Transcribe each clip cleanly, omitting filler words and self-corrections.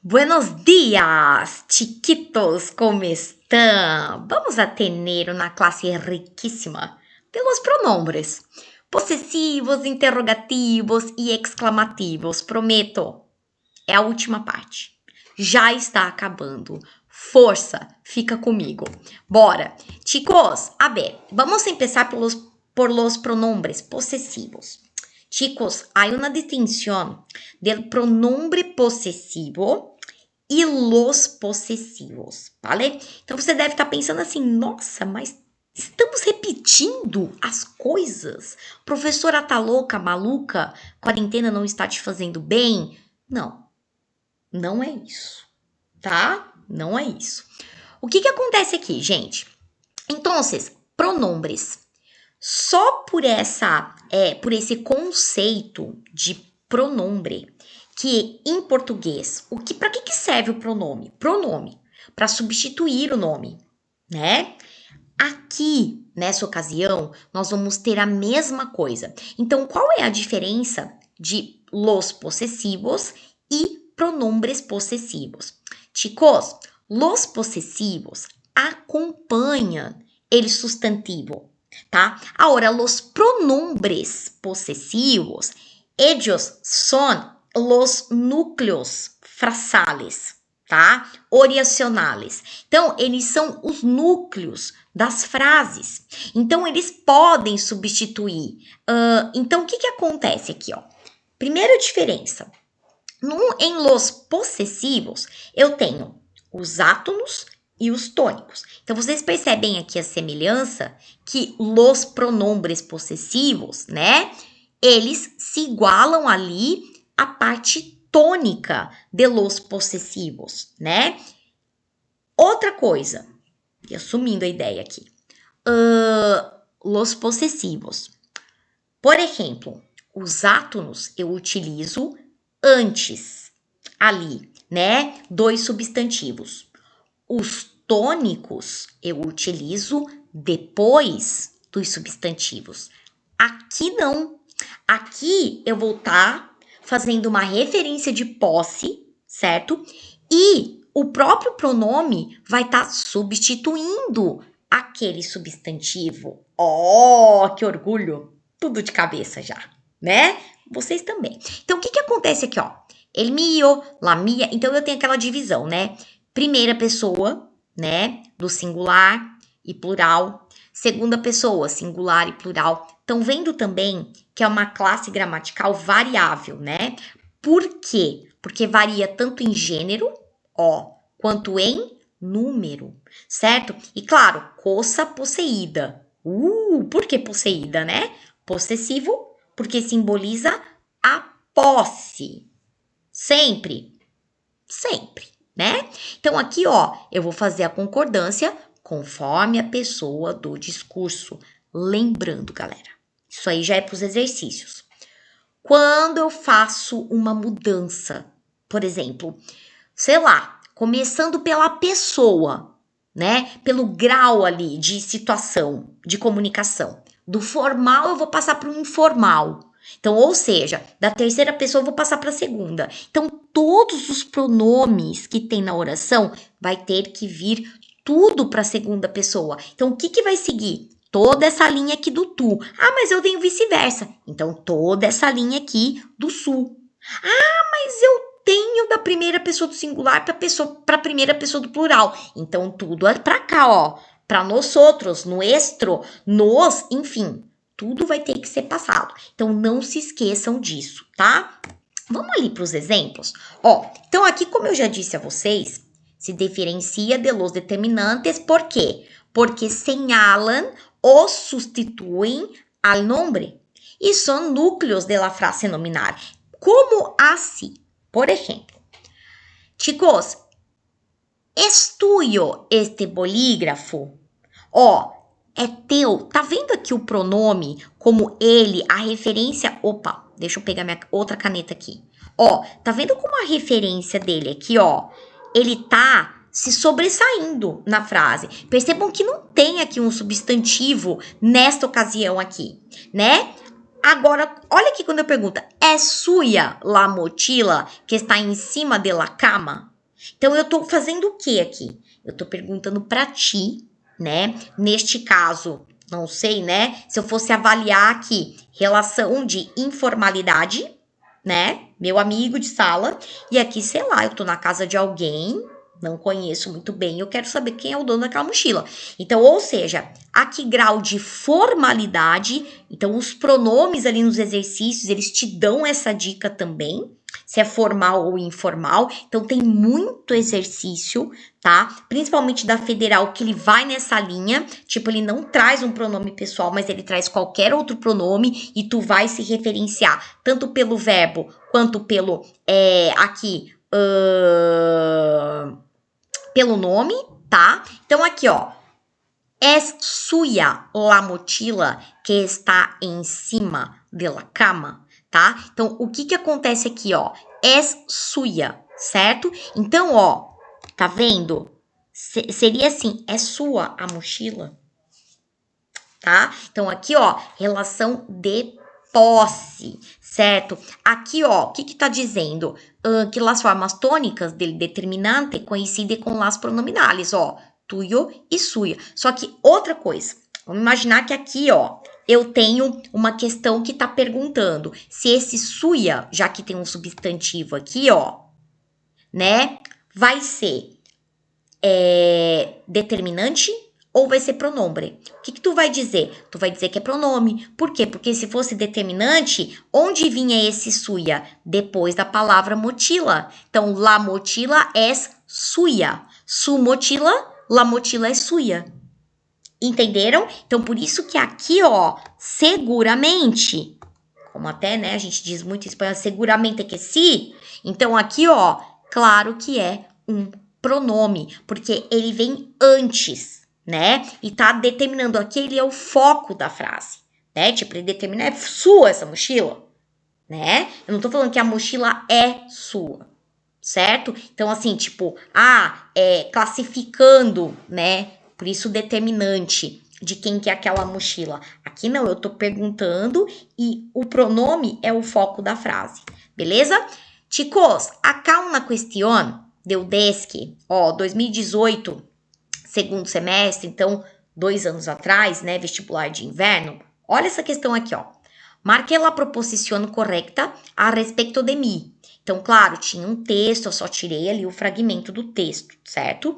Buenos dias, chiquitos, como estão? Vamos a tener una clase riquísima de los pronombres possessivos, interrogativos e exclamativos. Prometo, é a última parte. Já está acabando. Força, fica comigo. Bora. Chicos, a ver, vamos empezar por los pronombres possessivos. Chicos, hay una distinción del pronombre posesivo e los possessivos, vale? Então você deve estar pensando assim, nossa, mas estamos repetindo as coisas? Professora tá louca, maluca? Quarentena não está te fazendo bem? Não, não é isso, tá? Não é isso. O que acontece aqui, gente? Então, pronombres. Só por esse conceito de pronombre, que em português, para que serve o pronome? Pronome, para substituir o nome, né? Aqui, nessa ocasião, nós vamos ter a mesma coisa. Então, qual é a diferença de los possessivos e pronombres possessivos? Chicos, los possessivos acompanham el sustantivo, tá? Ahora, los pronombres possessivos, ellos son los núcleos frasales, tá? Oracionales. Então, eles são os núcleos das frases. Então, eles podem substituir. Então, o que acontece aqui, ó? Primeira diferença. Em los possessivos, eu tenho os átonos e os tônicos. Então, vocês percebem aqui a semelhança que los pronombres possessivos, né? Eles se igualam ali à parte tônica de los possessivos, né? Outra coisa, e assumindo a ideia aqui, los possessivos. Por exemplo, os átonos eu utilizo antes ali, né? Dois substantivos. Os tônicos eu utilizo depois dos substantivos. Aqui não. Aqui eu vou estar fazendo uma referência de posse, certo? E o próprio pronome vai estar substituindo aquele substantivo. Oh, que orgulho! Tudo de cabeça já, né? Vocês também. Então, o que acontece aqui, ó? El mio, la mia. Então, eu tenho aquela divisão, né? Primeira pessoa, né? Do singular e plural. Segunda pessoa, singular e plural. Estão vendo também que é uma classe gramatical variável, né? Por quê? Porque varia tanto em gênero, ó, quanto em número, certo? E claro, coça posseída. Por que posseída, né? Possessivo, porque simboliza a posse. Sempre, né? Então, aqui, ó, eu vou fazer a concordância conforme a pessoa do discurso. Lembrando, galera, isso aí já é para os exercícios. Quando eu faço uma mudança, por exemplo, sei lá, começando pela pessoa, né? Pelo grau ali de situação, de comunicação. Do formal eu vou passar para o informal. Então, ou seja, da terceira pessoa eu vou passar para a segunda. Então, todos os pronomes que tem na oração vai ter que vir tudo para a segunda pessoa. Então, o que vai seguir? Toda essa linha aqui do tu. Ah, mas eu tenho vice-versa. Então, toda essa linha aqui do su. Ah, mas eu tenho da primeira pessoa do singular para a primeira pessoa do plural. Então, tudo é para cá, ó. Para nós outros, nuestro, nos, enfim. Tudo vai ter que ser passado. Então, não se esqueçam disso, tá? Vamos ali para os exemplos? Ó, então aqui, como eu já disse a vocês, se diferencia de los determinantes. Por quê? Porque señalan ou substituem al nombre. E são núcleos de la frase nominal. Como assim? Por exemplo, chicos, ¿es tuyo este bolígrafo? Ó, é teu. Tá vendo aqui o pronome como ele, a referência... Opa, deixa eu pegar minha outra caneta aqui. Ó, tá vendo como a referência dele aqui, ó? Ele tá se sobressaindo na frase. Percebam que não tem aqui um substantivo nesta ocasião aqui, né? Agora, olha aqui quando eu pergunto, é suya la mochila que está em cima de la cama? Então, eu tô fazendo o que aqui? Eu tô perguntando para ti, né? Neste caso, não sei, né? Se eu fosse avaliar aqui relação de informalidade, né? Meu amigo de sala. E aqui, sei lá, eu tô na casa de alguém, não conheço muito bem, eu quero saber quem é o dono daquela mochila. Então, ou seja, a que grau de formalidade, então os pronomes ali nos exercícios, eles te dão essa dica também, se é formal ou informal. Então, tem muito exercício, tá? Principalmente da federal, que ele vai nessa linha, tipo, ele não traz um pronome pessoal, mas ele traz qualquer outro pronome e tu vai se referenciar, tanto pelo verbo, quanto pelo, aqui, pelo nome, tá? Então, aqui, ó, es suya la mochila que está em cima de la cama, tá? Então, o que que acontece aqui, ó? Es suya, certo? Então, ó, tá vendo? Seria assim, é sua a mochila, tá? Então, aqui, ó, relação de posse, certo? Aqui, ó, o que que tá dizendo? Que las formas tônicas del determinante coincidem com las pronominales, ó, tuyo e suya. Só que outra coisa, vamos imaginar que aqui, ó, eu tenho uma questão que tá perguntando se esse suya, já que tem um substantivo aqui, ó, né, vai ser determinante ou vai ser pronome? O que tu vai dizer? Tu vai dizer que é pronome. Por quê? Porque se fosse determinante, onde vinha esse suya? Depois da palavra mochila. Então, la mochila es suya. Su mochila, la mochila es suya. Entenderam? Então, por isso que aqui, ó, seguramente, como até, né, a gente diz muito em espanhol, seguramente que sim. Então, aqui, ó, claro que é um pronome, porque ele vem antes, né? E tá determinando aqui, ele é o foco da frase, né? Tipo, ele determina, é sua essa mochila, né? Eu não tô falando que a mochila é sua, certo? Então, assim, tipo, classificando, né? Por isso, determinante de quem que é aquela mochila. Aqui não, eu tô perguntando e o pronome é o foco da frase, beleza? Chicos, acá una cuestión de UDESC, ó, 2018, segundo semestre, então 2 anos atrás, né, vestibular de inverno. Olha essa questão aqui, ó. Marque la proposición correcta a respeito de mim. Então, claro, tinha um texto, eu só tirei ali o fragmento do texto, certo?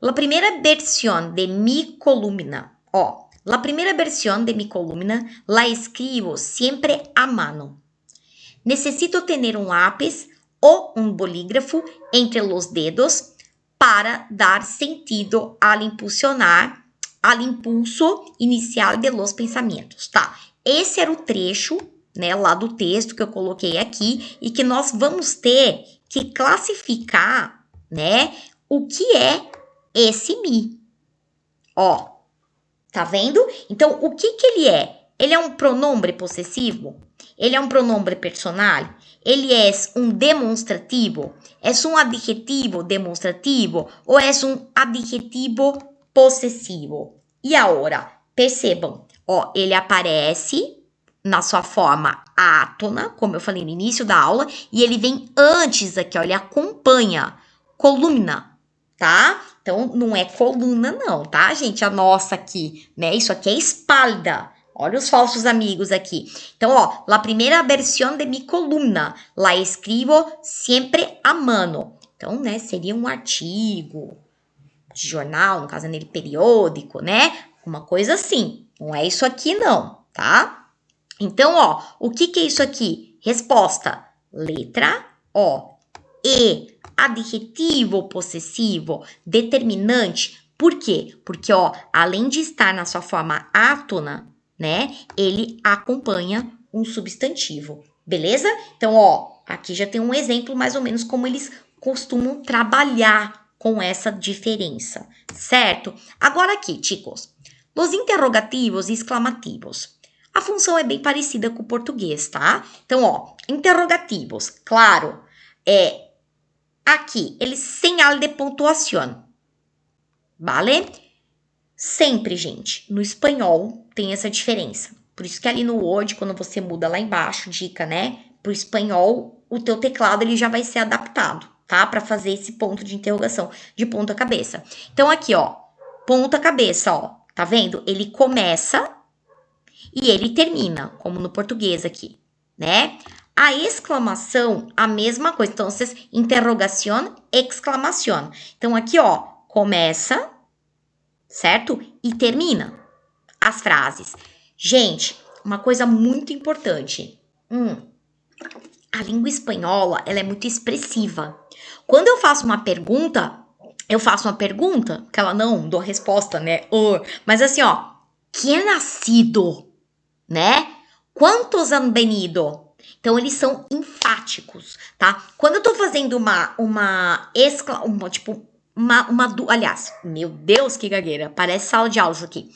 La primera versión de mi columna, ó, la primera versión de mi columna la escribo siempre a mano. Necesito tener un lápiz o un bolígrafo entre los dedos para dar sentido al impulso inicial de los pensamentos, tá? Esse era o trecho, né, lá do texto que eu coloquei aqui e que nós vamos ter que classificar, né, o que é esse mi. Ó, tá vendo? Então, o que que ele é? Ele é um pronome possessivo? Ele é um pronome personal? Ele é um demonstrativo? É um adjetivo demonstrativo? Ou é um adjetivo possessivo? E agora, percebam, ó, ele aparece na sua forma átona, como eu falei no início da aula, e ele vem antes aqui, ó, ele acompanha, coluna, tá? Então, não é coluna não, tá, gente? A nossa aqui, né? Isso aqui é espalda. Olha os falsos amigos aqui. Então, ó, la primera versión de mi columna la escribo siempre a mano. Então, né, seria um artigo de jornal, no caso nele periódico, né? Uma coisa assim. Não é isso aqui não, tá? Então, ó, o que que é isso aqui? Resposta, letra O. E, adjetivo possessivo, determinante. Por quê? Porque, ó, além de estar na sua forma átona, né, ele acompanha um substantivo, beleza? Então, ó, aqui já tem um exemplo mais ou menos como eles costumam trabalhar com essa diferença, certo? Agora aqui, chicos, os interrogativos e exclamativos. A função é bem parecida com o português, tá? Então, ó, interrogativos, claro, aqui, eles señal de pontuação, vale? Sempre, gente, no espanhol tem essa diferença. Por isso que ali no Word, quando você muda lá embaixo, dica, né? Pro espanhol, o teu teclado ele já vai ser adaptado, tá? Para fazer esse ponto de interrogação de ponta cabeça. Então, aqui, ó, ponta cabeça, ó, tá vendo? Ele começa e ele termina, como no português aqui, né? A exclamação, a mesma coisa. Então, interrogação, exclamação. Então, aqui, ó, começa, certo? E termina as frases. Gente, uma coisa muito importante. A língua espanhola, ela é muito expressiva. Quando eu faço uma pergunta, que ela não dou resposta, né? Mas assim, ó, ¿quién ha sido? Né? Quantos han venido? Então, eles são enfáticos, tá? Quando eu tô fazendo aliás, meu Deus, que gagueira, parece sala de aula isso aqui.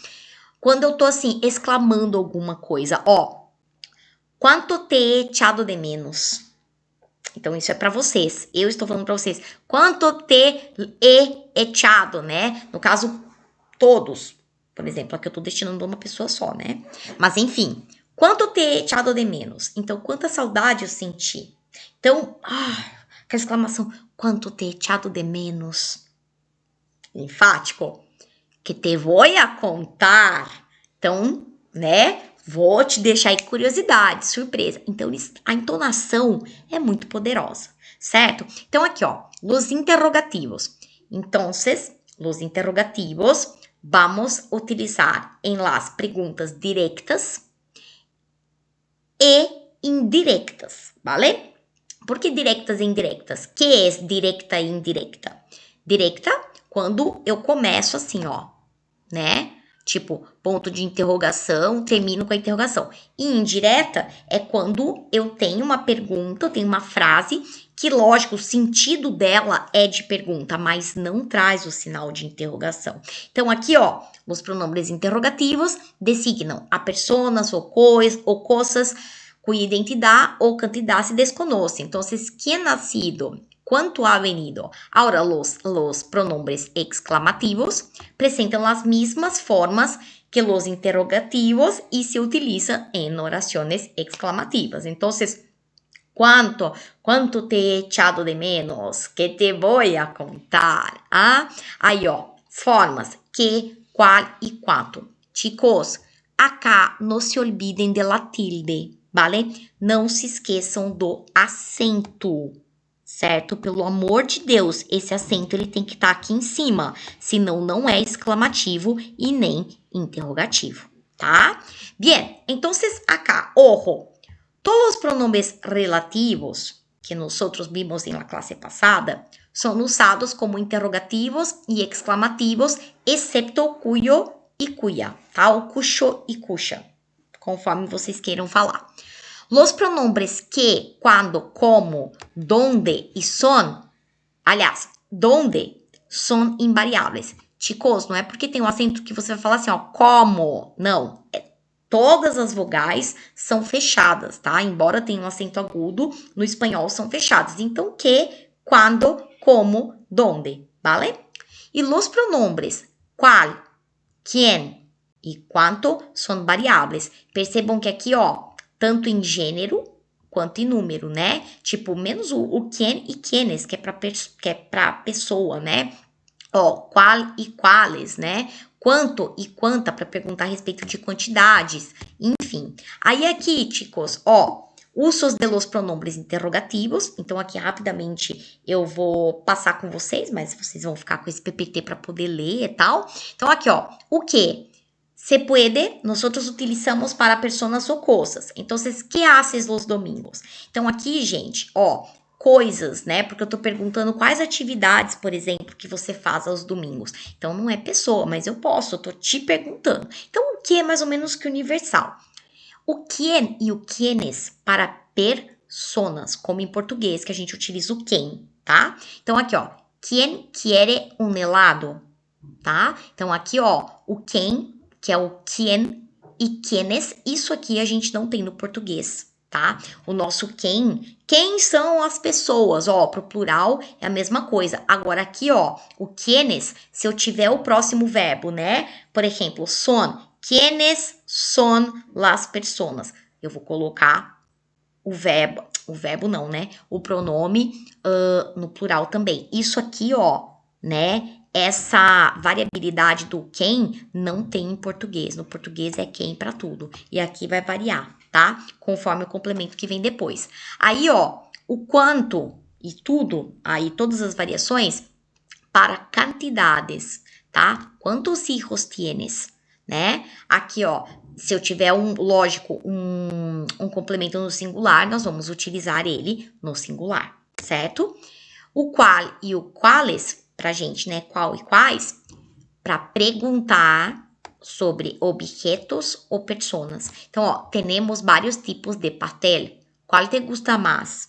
Quando eu tô assim, exclamando alguma coisa, ó, quanto te he echado de menos? Então, isso é pra vocês. Eu estou falando pra vocês. Quanto te he echado, né? No caso, todos. Por exemplo, aqui eu tô destinando a uma pessoa só, né? Mas, enfim. Quanto te he echado de menos? Então, quanta saudade eu senti. Então, aquela exclamação. Quanto te he echado de menos? Enfático. Que te vou a contar. Então, né? Vou te deixar aí curiosidade, surpresa. Então, a entonação é muito poderosa, certo? Então, aqui, ó, los interrogativos. Entonces, los interrogativos vamos utilizar en las preguntas directas e indirectas, ¿vale? ¿Por que directas e indirectas? Que é directa e indirecta? Directa, quando eu começo assim, ó, né? Tipo, ponto de interrogação, termino com a interrogação. E indireta é quando eu tenho uma pergunta, eu tenho uma frase que, lógico, o sentido dela é de pergunta, mas não traz o sinal de interrogação. Então, aqui, ó, os pronombres interrogativos designam a personas ou coisas cuya identidade ou cantidad se desconoce. Então, ¿quién ha sido? ¿Cuánto ha venido? Ahora, los pronombres exclamativos presentan las mismas formas que los interrogativos y se utilizan en oraciones exclamativas. Entonces, ¿cuánto te he echado de menos? Que te voy a contar. Aí, ó, formas que, cual y cuánto. Chicos, acá no se olviden de la tilde, ¿vale? Não se esqueçam do acento. Certo? Pelo amor de Deus, esse acento ele tem que estar aqui em cima, senão não é exclamativo e nem interrogativo, tá? Bien, entonces acá, ojo, todos os pronombres relativos que nosotros vimos en la clase pasada são usados como interrogativos e exclamativos, excepto cuyo e cuya, tá? O cucho e cucha, conforme vocês queiram falar. Los pronombres que, cuando, como, donde y son, aliás, donde, son invariáveis. Chicos, não é porque tem um acento que você vai falar assim, ó, como, não. Todas as vogais são fechadas, tá? Embora tenha um acento agudo, no espanhol são fechadas. Então, que, quando, como, donde, ¿vale? E los pronombres qual, quién e quanto são variáveis. Percebam que aqui, ó, tanto em gênero quanto em número, né? Tipo, menos o quien e quienes, que é pra pessoa, né? Ó, qual e quales, né? Quanto e quanta, para perguntar a respeito de quantidades, enfim. Aí aqui, chicos, ó, usos de los pronombres interrogativos. Então, aqui rapidamente eu vou passar com vocês, mas vocês vão ficar com esse PPT para poder ler e tal. Então, aqui, ó, o que? Se puede, nosotros utilizamos para personas ou cosas. Então, que haces los domingos? Então, aqui, gente, ó, coisas, né? Porque eu tô perguntando quais atividades, por exemplo, que você faz aos domingos. Então, não é pessoa, mas eu tô te perguntando. Então, o que é mais ou menos que universal? O quién e o quienes para personas, como em português, que a gente utiliza o quem, tá? Então, aqui, ó, ¿quién quiere un helado? Tá? Então, aqui, ó, o quem, que é o quien e quienes, isso aqui a gente não tem no português, tá? O nosso quem são as pessoas, ó, pro plural é a mesma coisa. Agora aqui, ó, o quienes, se eu tiver o próximo verbo, né? Por exemplo, son, quienes son las personas. Eu vou colocar o verbo, o verbo não, né? O pronome no plural também. Isso aqui, ó, né? Essa variabilidade do quem não tem em português. No português é quem para tudo. E aqui vai variar, tá? Conforme o complemento que vem depois. Aí, ó, o quanto e tudo, aí todas as variações para quantidades, tá? Quantos hijos tienes, né? Aqui, ó, se eu tiver lógico, um complemento no singular, nós vamos utilizar ele no singular, certo? O qual e o quales, pra gente, né? Qual e quais, para perguntar sobre objetos ou personas. Então, ó, temos vários tipos de pastel. Qual te gusta mais?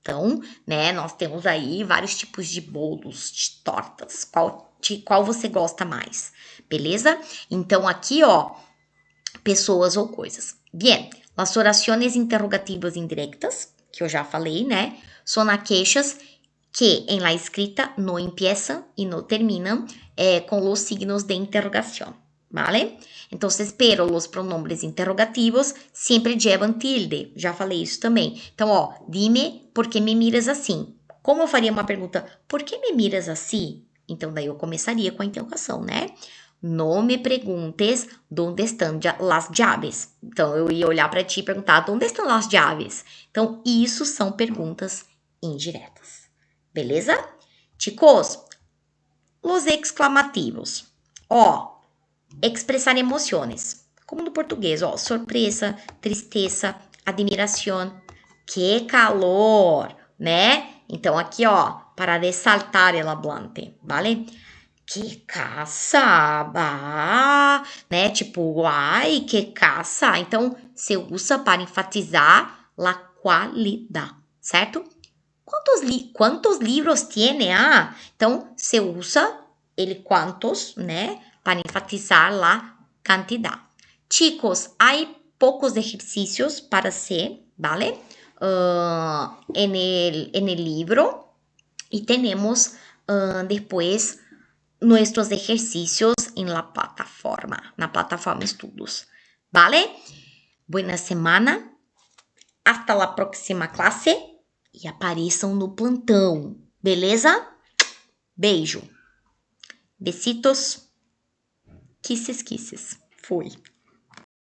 Então, né, nós temos aí vários tipos de bolos, de tortas. Qual você gosta mais? Beleza? Então, aqui, ó, pessoas ou coisas. Bien, las oraciones interrogativas indirectas, que eu já falei, né? Son aquellas que en la escrita no empiezan y no terminan con los signos de interrogación, ¿vale? Entonces, pero los pronombres interrogativos sempre llevan tilde. Já falei isso também. Então, ó, dime por que me miras assim. Como eu faria uma pergunta, por que me miras assim? Então, daí eu começaria com a interrogação, né? No me preguntes donde están las llaves. Então, eu ia olhar para ti e perguntar, onde estão las llaves? Então, isso são perguntas indiretas. Beleza? Chicos, los exclamativos. Ó, expressar emoções. Como no português, ó, surpresa, tristeza, admiração. Que calor, né? Então, aqui, ó, para ressaltar el hablante, vale? Que caça, né? Tipo, ai, que caça. Então, se usa para enfatizar a qualidade, certo? Quantos livros tiene? Ah, então se usa ele quantos, né? Para enfatizar a quantidade. Chicos, hay pocos ejercicios para hacer, ¿vale? En el libro y tenemos después nuestros ejercicios en la plataforma Estudos, ¿vale? Buena semana, hasta la próxima clase e apareçam no plantão, beleza? Beijo. Besitos. Kisses, kisses. Fui.